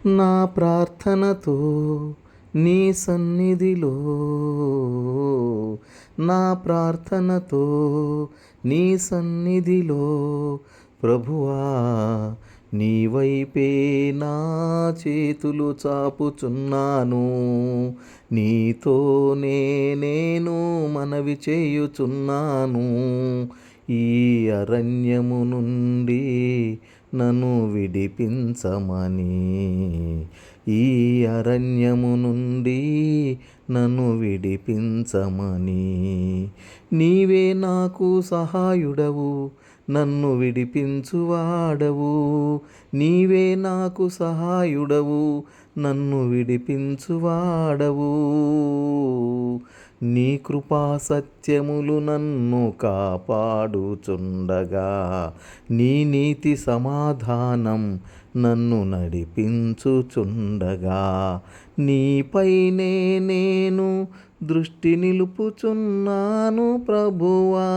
నా ప్రార్థనతో నీ సన్నిధిలో, నా ప్రార్థనతో నీ సన్నిధిలో ప్రభువా, నీ వైపే నా చేతులు చాపుచున్నాను. నీతోనే నేను మనవి చేయుచున్నాను. ఈ అరణ్యము నుండి నన్ను విడిపించమని, ఈ అరణ్యము నుండి నన్ను విడిపించమని. నీవే నాకు సహాయుడవు, నన్ను విడిపించువాడవు. నీవే నాకు సహాయుడవు, నన్ను విడిపించువాడవు. నీ కృపా సత్యములు నన్ను కాపాడుచుండగా, నీ నీతి సమాధానం నన్ను నడిపించుచుండగా, నీపైనే నేను దృష్టి నిలుపుచున్నాను ప్రభువా.